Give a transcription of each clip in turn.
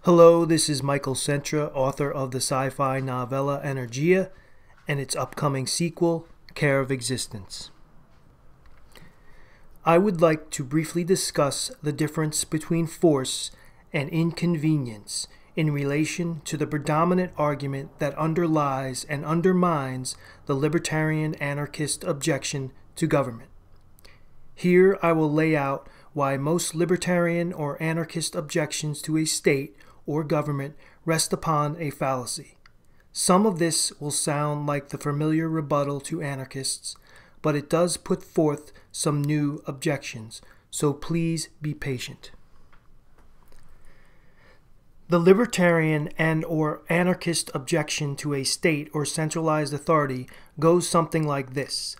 Hello, this is Michael Centra, author of the sci-fi novella Energia and its upcoming sequel, Care of Existence. I would like to briefly discuss the difference between force and inconvenience in relation to the predominant argument that underlies and undermines the libertarian anarchist objection to government. Here I will lay out why most libertarian or anarchist objections to a state or government rest upon a fallacy. Some of this will sound like the familiar rebuttal to anarchists, but it does put forth some new objections, so please be patient. The libertarian and/or anarchist objection to a state or centralized authority goes something like this.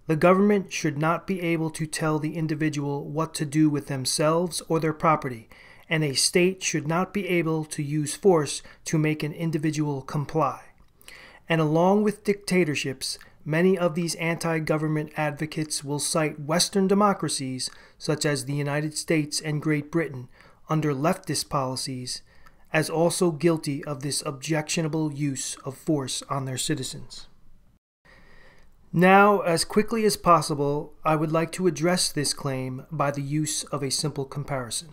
The government should not be able to tell the individual what to do with themselves or their property, and a state should not be able to use force to make an individual comply. And along with dictatorships, many of these anti-government advocates will cite Western democracies, such as the United States and Great Britain, under leftist policies, as also guilty of this objectionable use of force on their citizens. Now, as quickly as possible, I would like to address this claim by the use of a simple comparison.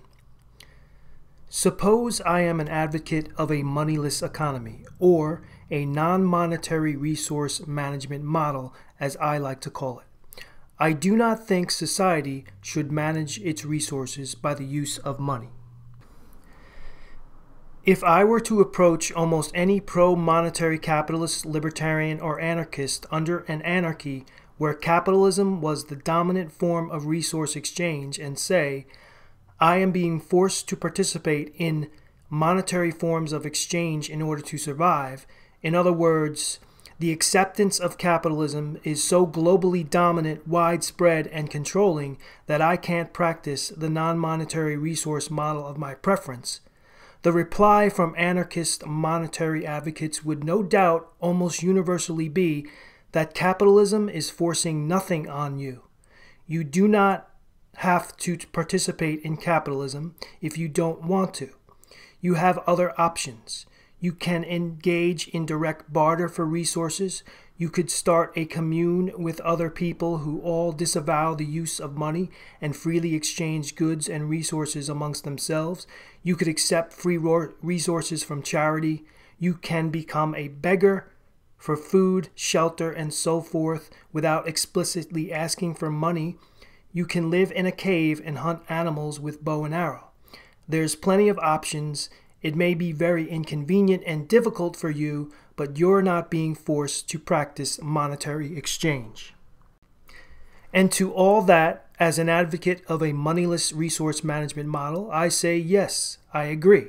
Suppose I am an advocate of a moneyless economy, or a non-monetary resource management model, as I like to call it. I do not think society should manage its resources by the use of money. If I were to approach almost any pro-monetary capitalist, libertarian, or anarchist under an anarchy where capitalism was the dominant form of resource exchange and say, I am being forced to participate in monetary forms of exchange in order to survive. In other words, the acceptance of capitalism is so globally dominant, widespread, and controlling that I can't practice the non-monetary resource model of my preference. The reply from anarchist monetary advocates would no doubt almost universally be that capitalism is forcing nothing on you. You do not have to participate in capitalism if you don't want to. You have other options. You can engage in direct barter for resources. You could start a commune with other people who all disavow the use of money and freely exchange goods and resources amongst themselves. You could accept free resources from charity. You can become a beggar for food, shelter, and so forth without explicitly asking for money. You can live in a cave and hunt animals with bow and arrow. There's plenty of options. It may be very inconvenient and difficult for you, but you're not being forced to practice monetary exchange. And to all that, as an advocate of a moneyless resource management model, I say yes, I agree.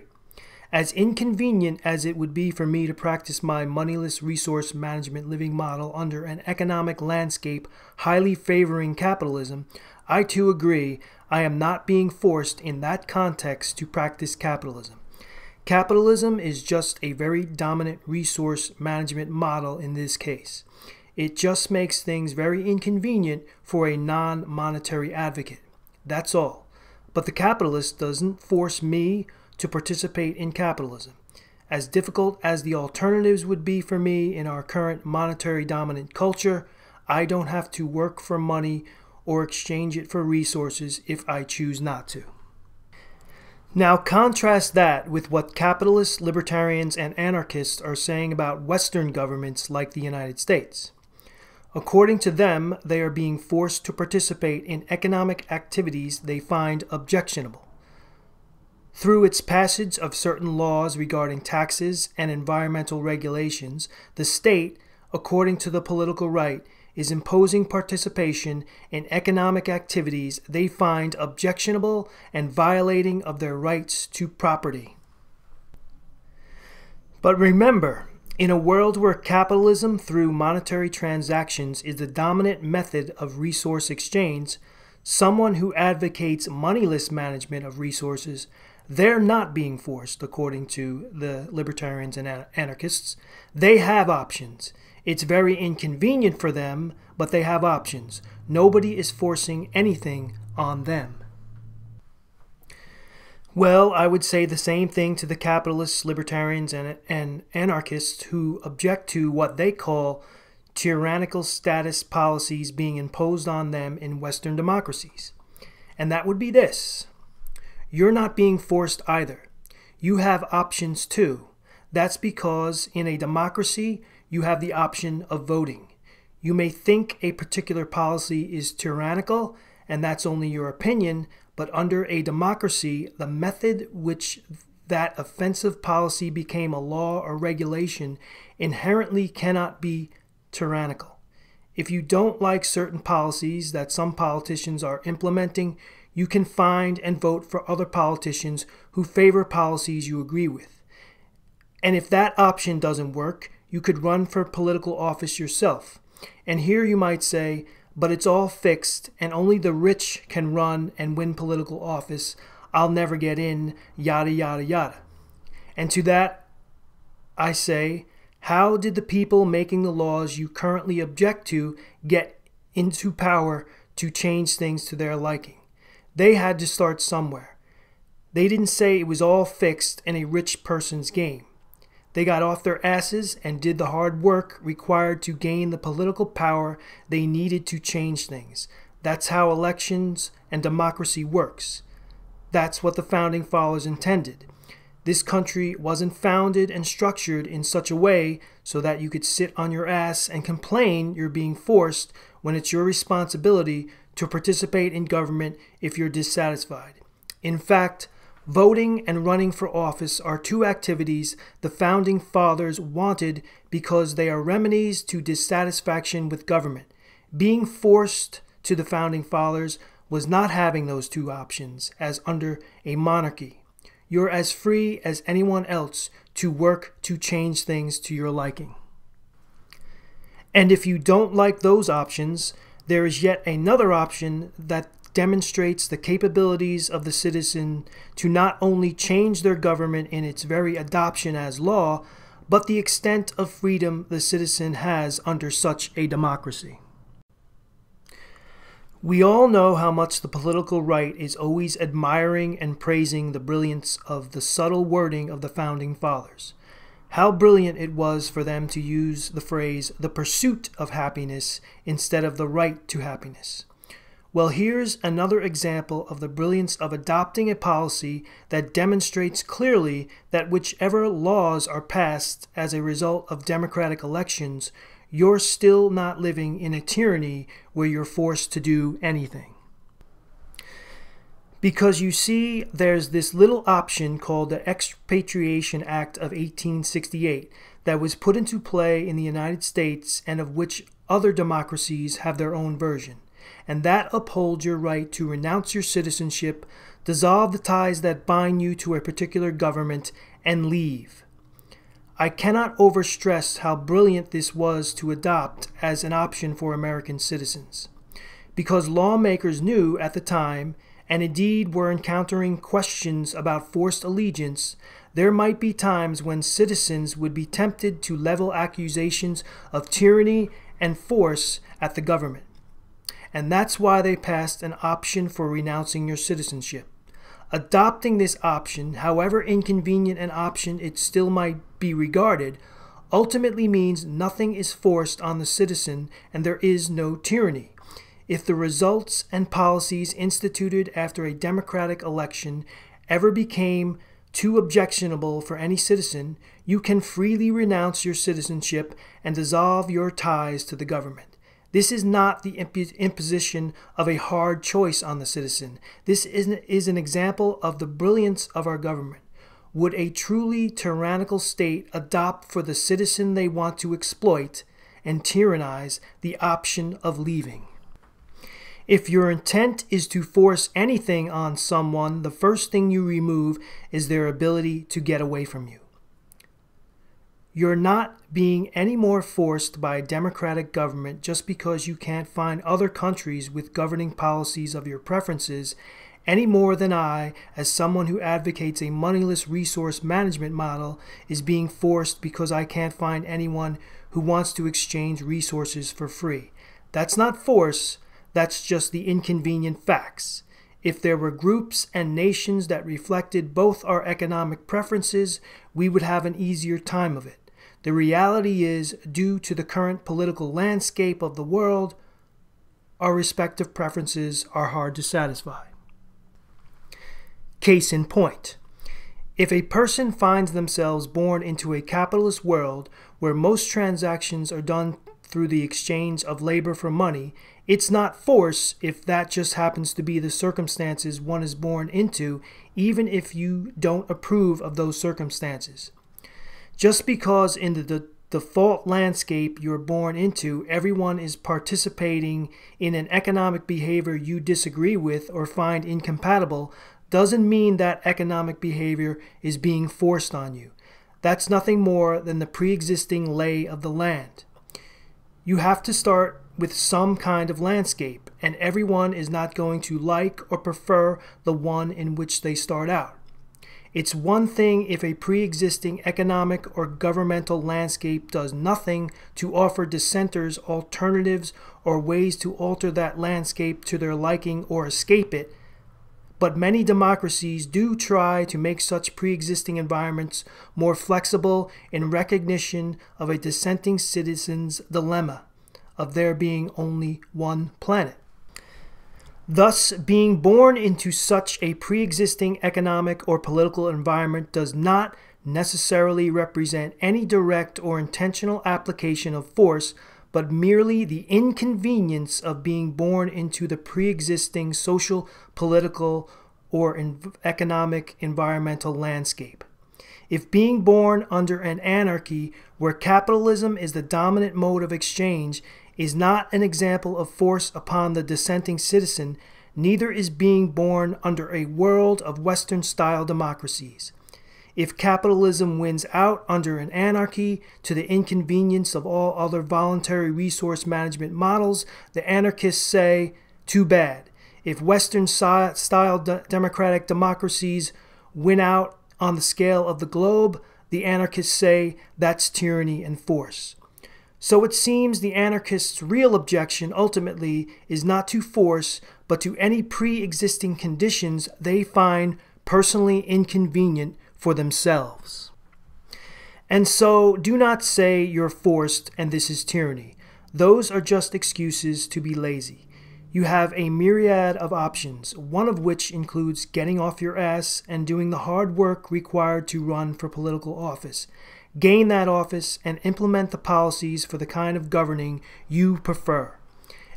As inconvenient as it would be for me to practice my moneyless resource management living model under an economic landscape highly favoring capitalism, I too agree I am not being forced in that context to practice capitalism. Capitalism is just a very dominant resource management model in this case. It just makes things very inconvenient for a non-monetary advocate. That's all. But the capitalist doesn't force me to participate in capitalism. As difficult as the alternatives would be for me in our current monetary dominant culture, I don't have to work for money or exchange it for resources if I choose not to. Now contrast that with what capitalists, libertarians, and anarchists are saying about Western governments like the United States. According to them, they are being forced to participate in economic activities they find objectionable. Through its passage of certain laws regarding taxes and environmental regulations, the state, according to the political right, is imposing participation in economic activities they find objectionable and violating of their rights to property. But remember, in a world where capitalism through monetary transactions is the dominant method of resource exchange, someone who advocates moneyless management of resources, they're not being forced, according to the libertarians and anarchists. They have options. It's very inconvenient for them, but they have options. Nobody is forcing anything on them. Well, I would say the same thing to the capitalists, libertarians, and anarchists who object to what they call tyrannical status policies being imposed on them in Western democracies. And that would be this: you're not being forced either. You have options too. That's because in a democracy, you have the option of voting. You may think a particular policy is tyrannical, and that's only your opinion, but under a democracy, the method which that offensive policy became a law or regulation inherently cannot be tyrannical. If you don't like certain policies that some politicians are implementing, you can find and vote for other politicians who favor policies you agree with. And if that option doesn't work, you could run for political office yourself. And here you might say, but it's all fixed and only the rich can run and win political office. I'll never get in, yada, yada, yada. And to that, I say, how did the people making the laws you currently object to get into power to change things to their liking? They had to start somewhere. They didn't say it was all fixed and a rich person's game. They got off their asses and did the hard work required to gain the political power they needed to change things. That's how elections and democracy works. That's what the Founding Fathers intended. This country wasn't founded and structured in such a way so that you could sit on your ass and complain you're being forced when it's your responsibility to participate in government if you're dissatisfied. In fact, voting and running for office are two activities the Founding Fathers wanted because they are remedies to dissatisfaction with government. Being forced to the Founding Fathers was not having those two options, as under a monarchy. You're as free as anyone else to work to change things to your liking. And if you don't like those options, there is yet another option that demonstrates the capabilities of the citizen to not only change their government in its very adoption as law, but the extent of freedom the citizen has under such a democracy. We all know how much the political right is always admiring and praising the brilliance of the subtle wording of the Founding Fathers. How brilliant it was for them to use the phrase, the pursuit of happiness, instead of the right to happiness. Well, here's another example of the brilliance of adopting a policy that demonstrates clearly that whichever laws are passed as a result of democratic elections, you're still not living in a tyranny where you're forced to do anything. Because you see, there's this little option called the Expatriation Act of 1868 that was put into play in the United States and of which other democracies have their own version. And that upholds your right to renounce your citizenship, dissolve the ties that bind you to a particular government, and leave. I cannot overstress how brilliant this was to adopt as an option for American citizens. Because lawmakers knew at the time, and indeed were encountering questions about forced allegiance, there might be times when citizens would be tempted to level accusations of tyranny and force at the government. And that's why they passed an option for renouncing your citizenship. Adopting this option, however inconvenient an option it still might be regarded, ultimately means nothing is forced on the citizen and there is no tyranny. If the results and policies instituted after a democratic election ever became too objectionable for any citizen, you can freely renounce your citizenship and dissolve your ties to the government. This is not the imposition of a hard choice on the citizen. This is an example of the brilliance of our government. Would a truly tyrannical state adopt for the citizen they want to exploit and tyrannize the option of leaving? If your intent is to force anything on someone, the first thing you remove is their ability to get away from you. You're not being any more forced by a democratic government just because you can't find other countries with governing policies of your preferences, any more than I, as someone who advocates a moneyless resource management model, is being forced because I can't find anyone who wants to exchange resources for free. That's not force, that's just the inconvenient facts. If there were groups and nations that reflected both our economic preferences, we would have an easier time of it. The reality is, due to the current political landscape of the world, our respective preferences are hard to satisfy. Case in point. If a person finds themselves born into a capitalist world where most transactions are done through the exchange of labor for money, it's not force if that just happens to be the circumstances one is born into, even if you don't approve of those circumstances. Just because in the default landscape you're born into, everyone is participating in an economic behavior you disagree with or find incompatible, doesn't mean that economic behavior is being forced on you. That's nothing more than the pre-existing lay of the land. You have to start with some kind of landscape, and everyone is not going to like or prefer the one in which they start out. It's one thing if a pre-existing economic or governmental landscape does nothing to offer dissenters alternatives or ways to alter that landscape to their liking or escape it, but many democracies do try to make such pre-existing environments more flexible in recognition of a dissenting citizen's dilemma of there being only one planet. Thus, being born into such a pre-existing economic or political environment does not necessarily represent any direct or intentional application of force, but merely the inconvenience of being born into the pre-existing social, political, or economic environmental landscape. If being born under an anarchy where capitalism is the dominant mode of exchange is not an example of force upon the dissenting citizen, neither is being born under a world of Western-style democracies. If capitalism wins out under an anarchy to the inconvenience of all other voluntary resource management models, the anarchists say, too bad. If Western-style democratic democracies win out on the scale of the globe, the anarchists say that's tyranny and force. So it seems the anarchists' real objection ultimately is not to force, but to any pre-existing conditions they find personally inconvenient for themselves. And so do not say you're forced and this is tyranny. Those are just excuses to be lazy. You have a myriad of options, one of which includes getting off your ass and doing the hard work required to run for political office. Gain that office and implement the policies for the kind of governing you prefer.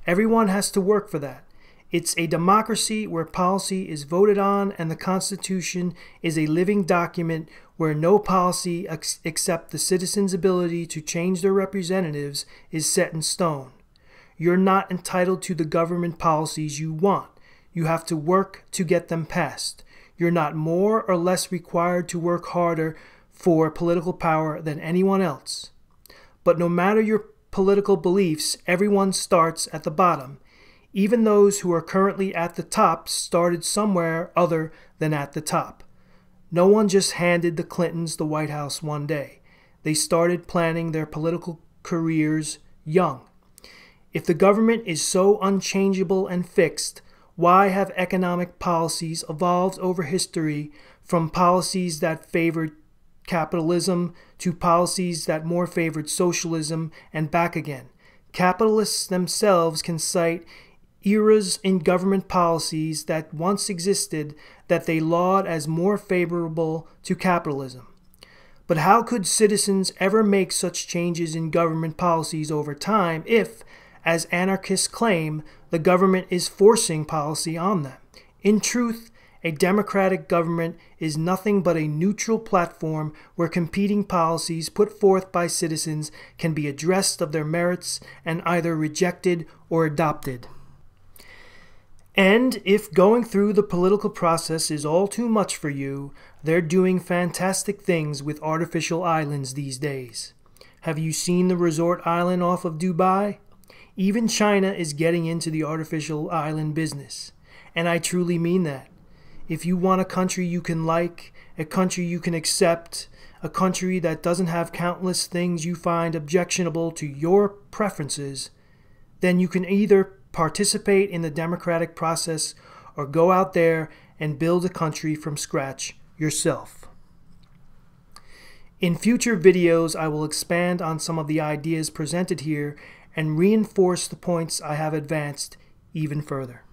Everyone has to work for that. It's a democracy where policy is voted on and the Constitution is a living document where no policy except the citizens' ability to change their representatives is set in stone. You're not entitled to the government policies you want. You have to work to get them passed. You're not more or less required to work harder for political power than anyone else. But no matter your political beliefs, everyone starts at the bottom. Even those who are currently at the top started somewhere other than at the top. No one just handed the Clintons the White House one day. They started planning their political careers young. If the government is so unchangeable and fixed, why have economic policies evolved over history from policies that favored capitalism to policies that more favored socialism and back again? Capitalists themselves can cite eras in government policies that once existed that they laud as more favorable to capitalism. But how could citizens ever make such changes in government policies over time if, as anarchists claim, the government is forcing policy on them? In truth, a democratic government is nothing but a neutral platform where competing policies put forth by citizens can be addressed of their merits and either rejected or adopted. And if going through the political process is all too much for you, they're doing fantastic things with artificial islands these days. Have you seen the resort island off of Dubai? Even China is getting into the artificial island business. And I truly mean that. If you want a country you can like, a country you can accept, a country that doesn't have countless things you find objectionable to your preferences, then you can either participate in the democratic process or go out there and build a country from scratch yourself. In future videos, I will expand on some of the ideas presented here and reinforce the points I have advanced even further.